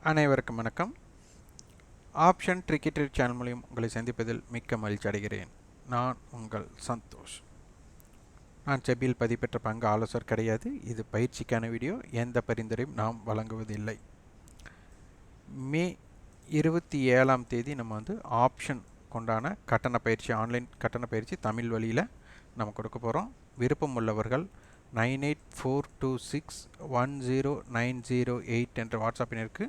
அனைவருக்கும் வணக்கம். Option ட்ரிக்கெட் channel மூலம் உங்களை சந்திப்பதில் மிக்க மகிழ்ச்சி அடைகிறேன். நான் உங்கள் சந்தோஷ். நான் செபியில் பதிப்பெற்ற பங்கு ஆலோசகர் கிடையாது. இது பயிற்சிக்கான வீடியோ. எந்த பரிந்துரையும் நாம் வழங்குவதில்லை. மே 27ஆம் தேதி நம்ம ஆப்ஷன் கொண்டான கட்டண பயிற்சி, ஆன்லைன் கட்டண பயிற்சி தமிழ் வழியில் நம்ம கொடுக்க போகிறோம். விருப்பம் உள்ளவர்கள் 9842610908 என்ற வாட்ஸ்அப் எண்ணிற்கு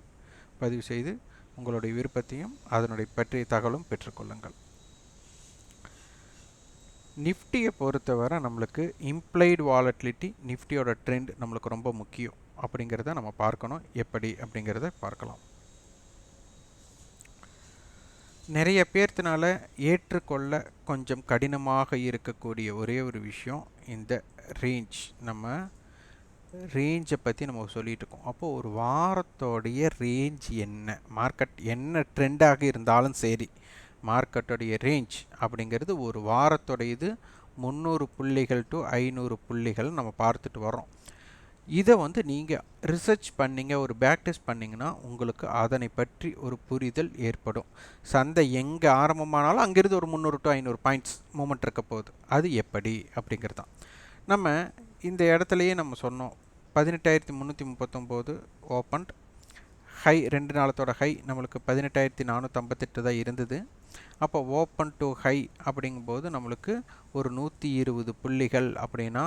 பதிவு செய்து உங்களுடைய விருப்பத்தையும் அதனுடைய பற்றிய தகவலும் பெற்றுக்கொள்ளுங்கள். நிஃப்டியை பொறுத்தவரை நம்மளுக்கு இம்ப்ளைடு வாலட்டிலிட்டி, நிஃப்டியோட ட்ரெண்ட் நம்மளுக்கு ரொம்ப முக்கியம். அப்படிங்கிறத நம்ம பார்க்கணும். எப்படி அப்படிங்கிறத பார்க்கலாம். நிறைய பேர்த்தினால ஏற்றுக்கொள்ள கொஞ்சம் கடினமாக இருக்கக்கூடிய ஒரே ஒரு விஷயம் இந்த ரேஞ்ச். நம்ம ரேஞ்சை பற்றி நம்ம சொல்லிட்டு இருக்கோம். அப்போது ஒரு வாரத்தோடைய ரேஞ்ச் என்ன, மார்க்கெட் என்ன ட்ரெண்டாக இருந்தாலும் சரி, மார்க்கெட்டோடைய ரேஞ்ச் அப்படிங்கிறது ஒரு வாரத்தோடையது 300 புள்ளிகள் டு 500 புள்ளிகள் நம்ம பார்த்துட்டு வரோம். இதை நீங்கள் ரிசர்ச் பண்ணிங்க, ஒரு பேக் டெஸ்ட் பண்ணிங்கன்னா உங்களுக்கு அதனை பற்றி ஒரு புரிதல் ஏற்படும். சந்தை எங்கே ஆரம்பமானாலும் அங்கிருந்து ஒரு 300 டு 500 பாயிண்ட்ஸ் மூமெண்ட் இருக்க போகுது. அது எப்படி அப்படிங்கிறது தான். நம்ம இந்த இடத்துலையே நம்ம சொன்னோம், 18,339 ஓப்பன் ஹை, 2 நாளத்தோட ஹை நம்மளுக்கு 18,458 தான் இருந்தது. அப்போ ஓப்பன் டு ஹை அப்படிங்கும்போது நம்மளுக்கு ஒரு 120 புள்ளிகள் அப்படின்னா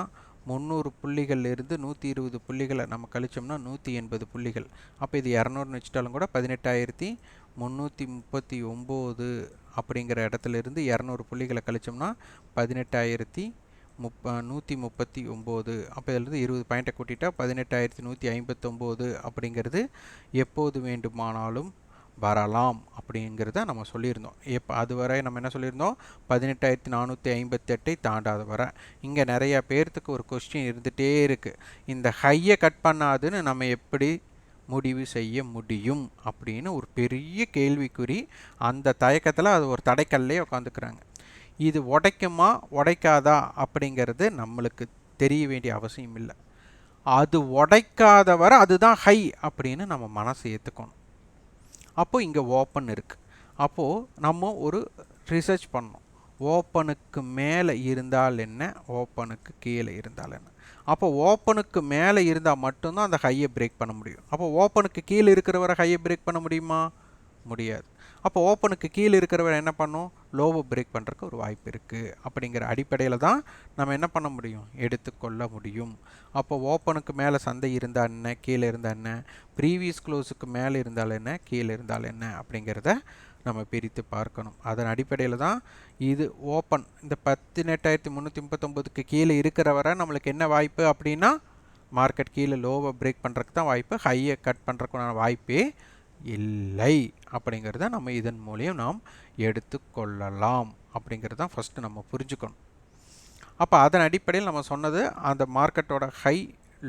300 புள்ளிகள்லேருந்து 120 புள்ளிகளை நம்ம கழிச்சோம்னா 180 புள்ளிகள். அப்போ இது 200ன்னு வச்சுட்டாலும் கூட 18,339 அப்படிங்கிற இடத்துலேருந்து 200 புள்ளிகளை கழிச்சோம்னா 18,139. அப்போ இதிலிருந்து 20 பாயிண்ட்டை கூட்டிட்டா 18,159 அப்படிங்கிறது எப்போது வேண்டுமானாலும் வரலாம் அப்படிங்கிறத நம்ம சொல்லியிருந்தோம். அதுவரை நம்ம என்ன சொல்லியிருந்தோம், 18,458 தாண்டாத வர. இங்கே நிறையா பேர்த்துக்கு ஒரு கொஸ்டின் இருந்துகிட்டே இருக்குது, இந்த ஹையை கட் பண்ணாதுன்னு நம்ம எப்படி முடிவு செய்ய முடியும் அப்படின்னு ஒரு பெரிய கேள்விக்குறி. அந்த தயக்கத்தில் அது ஒரு தடைக்கல்லே உட்காந்துக்கிறாங்க. இது உடைக்குமா உடைக்காதா அப்படிங்கிறது நம்மளுக்கு தெரிய வேண்டிய அவசியம் இல்லை. அது உடைக்காத வர அதுதான் ஹை அப்படின்னு நம்ம மனசை ஏற்றுக்கணும். அப்போது இங்கே ஓப்பன் இருக்குது. அப்போது நம்ம ஒரு ரிசர்ச் பண்ணோம், ஓப்பனுக்கு மேலே இருந்தால் என்ன, ஓப்பனுக்கு கீழே இருந்தால் என்ன. அப்போ ஓப்பனுக்கு மேலே இருந்தால் மட்டும்தான் அந்த ஹையை பிரேக் பண்ண முடியும். அப்போ ஓப்பனுக்கு கீழே இருக்கிறவரை ஹையை பிரேக் பண்ண முடியுமா? முடியாது. அப்போ ஓப்பனுக்கு கீழே இருக்கிறவர் என்ன பண்ணும், லோவை பிரேக் பண்ணுறதுக்கு ஒரு வாய்ப்பு இருக்குது. அப்படிங்கிற அடிப்படையில் தான் நம்ம என்ன பண்ண முடியும், எடுத்துக்கொள்ள முடியும். அப்போ ஓப்பனுக்கு மேலே சந்தை இருந்தால் என்ன, கீழே இருந்தால் என்ன, ப்ரீவியஸ் க்ளோஸுக்கு மேலே இருந்தால் என்ன, கீழே இருந்தால் என்ன அப்படிங்கிறத நம்ம பிரித்து பார்க்கணும். அதன் அடிப்படையில் தான் இது ஓப்பன் இந்த 18,339க்கு கீழே இருக்கிறவரை நம்மளுக்கு என்ன வாய்ப்பு அப்படின்னா, மார்க்கெட் கீழே லோவை பிரேக் பண்ணுறதுக்கு தான் வாய்ப்பு, ஹையை கட் பண்ணுறதுக்கான வாய்ப்பே இல்லை. அப்படிங்கிறத நம்ம இதன் மூலியம் நாம் எடுத்துக்கொள்ளலாம். அப்படிங்கிறது தான் ஃபஸ்ட்டு நம்ம புரிஞ்சுக்கணும். அப்போ அதன் அடிப்படையில் நம்ம சொன்னது, அந்த மார்க்கெட்டோட ஹை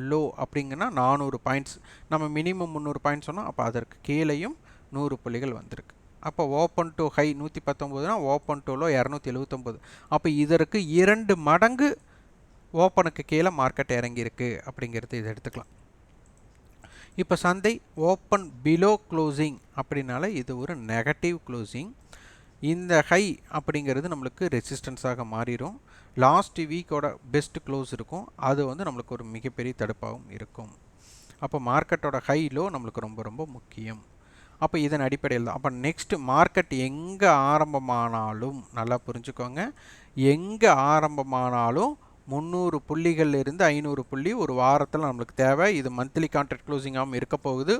லோ அப்படிங்கன்னா 400 பாயிண்ட்ஸ், நம்ம மினிமம் 300 பாயிண்ட்ஸ் சொன்னோம். அப்போ அதற்கு கீழேயும் 100 புள்ளிகள் வந்திருக்கு. அப்போ ஓப்பன் டு ஹை 119னா ஓப்பன் டு லோ 279. அப்போ இதற்கு 2 மடங்கு ஓப்பனுக்கு கீழே மார்க்கெட் இறங்கியிருக்கு அப்படிங்கிறது இதை எடுத்துக்கலாம். இப்போ சந்தை ஓப்பன் பிலோ க்ளோசிங் அப்படின்னால இது ஒரு நெகட்டிவ் க்ளோசிங். இந்த ஹை அப்படிங்கிறது நம்மளுக்கு ரெசிஸ்டன்ஸாக மாறிடும். லாஸ்ட் வீக்கோட பெஸ்ட் க்ளோஸ் இருக்கும், அது நம்மளுக்கு ஒரு மிகப்பெரிய தடுப்பாகவும் இருக்கும். அப்போ மார்க்கெட்டோட ஹை லோ நம்மளுக்கு ரொம்ப ரொம்ப முக்கியம். அப்போ இதன் அடிப்படையில் தான். அப்போ நெக்ஸ்ட் மார்க்கெட் எங்கே ஆரம்பமானாலும் நல்லா புரிஞ்சுக்கோங்க, எங்கே ஆரம்பமானாலும் 300 புள்ளிகள்லேருந்து 500 புள்ளி ஒரு வாரத்தில் நம்மளுக்கு தேவை. இது மந்த்லி கான்ட்ராக்ட் க்ளோசிங்காகவும் இருக்க போகுது.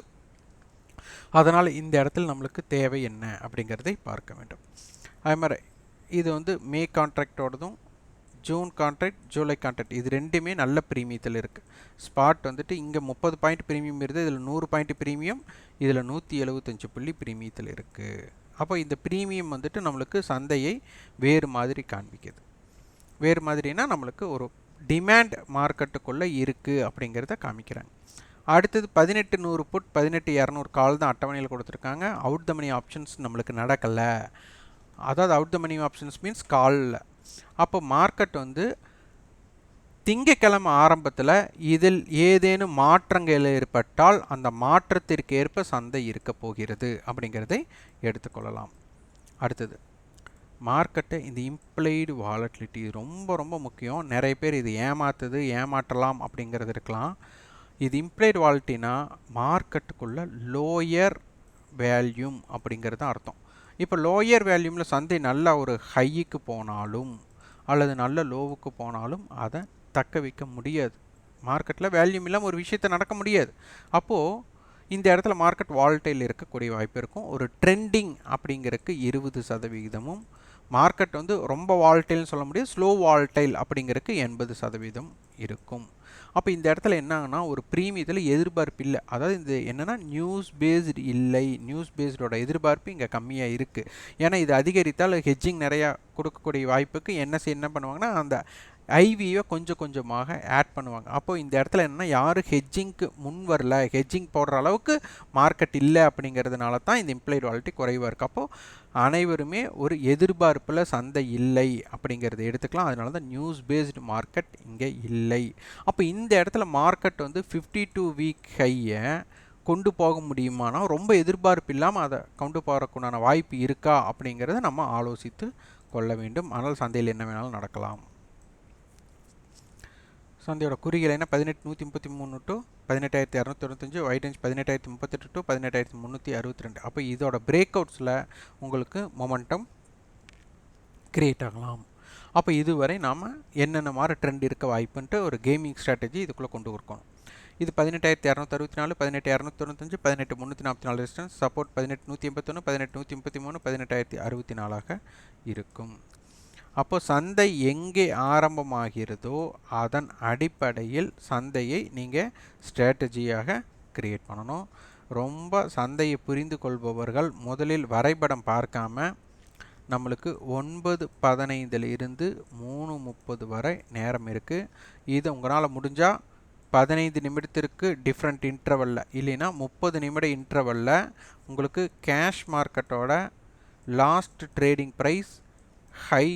அதனால் இந்த இடத்துல நம்மளுக்கு தேவை என்ன அப்படிங்கிறதை பார்க்க வேண்டும். அதே மாதிரி இது மே கான்ட்ராக்டோடதும் ஜூன் கான்ட்ராக்ட், ஜூலை கான்ட்ராக்ட், இது ரெண்டுமே நல்ல ப்ரீமியத்தில் இருக்குது. ஸ்பாட் இங்கே 30 பாயிண்ட் ப்ரீமியம் இருக்குது, இதில் 100 பாயிண்ட் ப்ரீமியம், இதில் 175 புள்ளி ப்ரீமியத்தில் இருக்குது. அப்போ இந்த ப்ரீமியம் நம்மளுக்கு சந்தையை வேறு மாதிரி காண்பிக்குது. வேறு மாதிரினா நம்மளுக்கு ஒரு டிமாண்ட் மார்க்கெட்டுக்குள்ளே இருக்குது அப்படிங்கிறத காமிக்கிறாங்க. அடுத்தது 1800 புட் 18,200 கால் தான் அட்டவணையில் கொடுத்துருக்காங்க. அவுட் த மணி ஆப்ஷன்ஸ் நம்மளுக்கு நடக்கலை. அதாவது out the money options means காலில். அப்போ மார்க்கெட் திங்கட்கிழமை ஆரம்பத்தில் இதில் ஏதேனும் மாற்றங்கள் ஏற்பட்டால் அந்த மாற்றத்திற்கு ஏற்ப சந்தை இருக்க போகிறது அப்படிங்கிறதை எடுத்துக்கொள்ளலாம். அடுத்தது மார்க்கெட்டை இந்த இம்ப்ளைடு வாலட்டிலிட்டி ரொம்ப ரொம்ப முக்கியம். நிறைய பேர் இது ஏமாற்றலாம் அப்படிங்கிறது இருக்கலாம். இது இம்ப்ளைடு வாலட்டினா மார்க்கெட்டுக்குள்ள லோயர் வேல்யூம் அப்படிங்கிறது அர்த்தம். இப்போ லோயர் வேல்யூமில் சந்தை நல்ல ஒரு ஹைக்கு போனாலும் அல்லது நல்ல லோவுக்கு போனாலும் அதை தக்க வைக்க முடியாது. மார்க்கெட்டில் வேல்யூம் இல்லாமல் ஒரு விஷயத்தை நடக்க முடியாது. அப்போது இந்த இடத்துல மார்க்கெட் வால்டைல் இருக்கக்கூடிய வாய்ப்பு இருக்கும். ஒரு ட்ரெண்டிங் அப்படிங்கிறதுக்கு 20%, மார்க்கெட் வந்து ரொம்ப வால்டைல்னு சொல்ல முடியாது, ஸ்லோ வால்டைல் அப்படிங்கிறதுக்கு 80% இருக்கும். அப்போ இந்த இடத்துல என்னன்னா ஒரு ப்ரீமியத்தில் எதிர்பார்ப்பு இல்லை. அதாவது இது என்னென்னா நியூஸ் பேஸ்டு இல்லை, நியூஸ் பேஸ்டோட எதிர்பார்ப்பு இங்கே கம்மியாக இருக்குது. ஏன்னா இது அதிகரித்தால் ஹெட்ஜிங் நிறையா கொடுக்கக்கூடிய வாய்ப்புக்கு என்ன பண்ணுவாங்கன்னா அந்த ஐவியை கொஞ்சம் கொஞ்சமாக ஆட் பண்ணுவாங்க. அப்போது இந்த இடத்துல என்னென்னா யாரும் ஹெட்ஜிங்க்கு முன் வரல, ஹெட்ஜிங் போடுற அளவுக்கு மார்க்கெட் இல்லை அப்படிங்கிறதுனால தான் இந்த இம்ப்ளைடு வாலிட்டி குறைவாக இருக்குது. அப்போது அனைவருமே ஒரு எதிர்பார்ப்பில் சந்தை இல்லை அப்படிங்கிறத எடுத்துக்கலாம். அதனால தான் நியூஸ் பேஸ்டு மார்க்கெட் இங்கே இல்லை. அப்போ இந்த இடத்துல மார்க்கெட் வந்து 52 வீக் ஹையை கொண்டு போக முடியுமானா ரொம்ப எதிர்பார்ப்பு இல்லாமல் அதை கொண்டு போகிறதுக்குண்டான வாய்ப்பு இருக்கா அப்படிங்கிறத நம்ம ஆலோசித்து கொள்ள வேண்டும். ஆனால் சந்தையில் என்ன வேணாலும் நடக்கலாம். சந்தையோட குறிகள் என்ன 18133 டு 18295, ஒயிட் ரேஞ்ச் 18038 டு 18362. அப்போ இதோட பிரேக் அவுட்ஸில் உங்களுக்கு மொமெண்டம் கிரியேட் ஆகலாம். அப்போ இதுவரை நாம் என்னென்ன மாதிரி ட்ரெண்ட் இருக்க வாய்ப்புன்ட்டு ஒரு கேமிங் ஸ்ட்ராட்டஜி இதுக்குள்ளே கொண்டு இருக்கணும். இது 18264, 18295, 18344 ரெசிஸ்டன்ஸ், சப்போர்ட் 18181, 18133, 18064 இருக்கும். அப்போ சந்தை எங்கே ஆரம்பமாகிறதோ அதன் அடிப்படையில் சந்தையை நீங்கள் ஸ்ட்ராட்டஜியாக கிரியேட் பண்ணணும். ரொம்ப சந்தையை புரிந்து கொள்பவர்கள் முதலில் வரைபடம் பார்க்காம நம்மளுக்கு 9:15 இருந்து 3:30 வரை நேரம் இருக்குது. இது உங்களால் முடிஞ்சால் 15 நிமிடத்திற்கு டிஃப்ரெண்ட் இன்டர்வலில் இல்லைன்னா 30 நிமிட இன்டர்வலில் உங்களுக்கு கேஷ் மார்க்கெட்டோட last trading price, high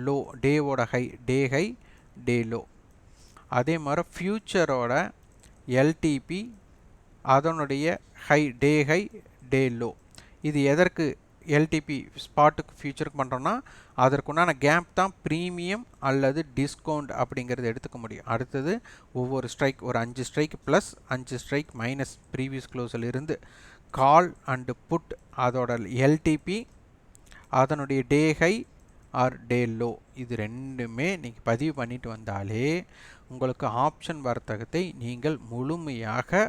low, டேவோட high, day high, day low, அதே மாதிரி ஃப்யூச்சரோட எல்டிபி, அதனுடைய high, day high, day low. இது எதற்கு எல்டிபி ஸ்பாட்டுக்கு ஃபியூச்சருக்கு பண்ணுறோன்னா அதற்குண்டான கேப் தான் ப்ரீமியம் அல்லது டிஸ்கவுண்ட் அப்படிங்கிறது எடுத்துக்க முடியும். அடுத்தது ஒவ்வொரு ஸ்ட்ரைக் ஒரு 5 strike plus 5 strike minus previous க்ளோஸில் இருந்து கால் அண்டு புட் அதோட எல்டிபி, அதனுடைய day high or day low, இது ரெண்டுமே நீங்கள் பதிவு பண்ணிட்டு வந்தாலே உங்களுக்கு ஆப்ஷன் வர்த்தகத்தை நீங்கள் முழுமையாக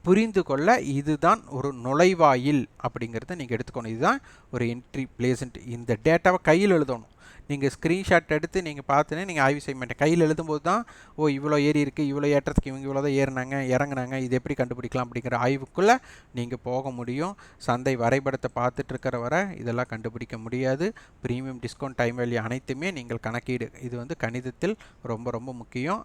புரிந்து கொள்ள இதுதான் ஒரு நுழைவாயில் அப்படிங்கிறத நீங்கள் எடுத்துக்கணும். இதுதான் ஒரு என்ட்ரி பிளேசன்ட். இந்த டேட்டாவை கையில் எழுதணும். நீங்கள் ஸ்க்ரீன்ஷாட் எடுத்து நீங்கள் பார்த்துனே நீங்கள் ஆய்வு செய்ய மாட்டேன். கையில் எழுதும்போது தான் இவ்வளோ ஏறி இருக்குது, இவ்வளோ ஏற்றத்துக்கு இவங்க இவ்வளோ தான் ஏறினாங்க இறங்குனாங்க, இது எப்படி கண்டுபிடிக்கலாம் அப்படிங்கிற ஆய்வுக்குள்ளே நீங்கள் போக முடியும். சந்தை வரைபடத்தை பார்த்துட்டு இருக்கிற வரை இதெல்லாம் கண்டுபிடிக்க முடியாது. ப்ரீமியம், டிஸ்கவுண்ட், டைம் வேல்யூ அனைத்துமே நீங்கள் கணக்கீடு, இது வந்து கணிதத்தில் ரொம்ப ரொம்ப முக்கியம்.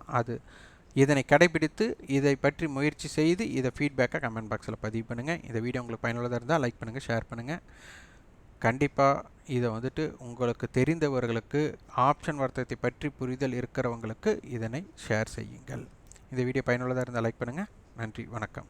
இதனை கடைபிடித்து இதை பற்றி முயற்சி செய்து இதை ஃபீட்பேக்கை கமெண்ட் பாக்ஸில் பதிவு பண்ணுங்கள். இந்த வீடியோ உங்களுக்கு பயனுள்ளதாக இருந்தால் லைக் பண்ணுங்கள், ஷேர் பண்ணுங்கள். கண்டிப்பாக இதை வந்துட்டு உங்களுக்கு தெரிந்தவர்களுக்கு, ஆப்ஷன் வர்த்தகத்தை பற்றி புரிதல் இருக்கிறவங்களுக்கு இதனை ஷேர் செய்யுங்கள். இந்த வீடியோ பயனுள்ளதாக இருந்தால் லைக் பண்ணுங்கள். நன்றி, வணக்கம்.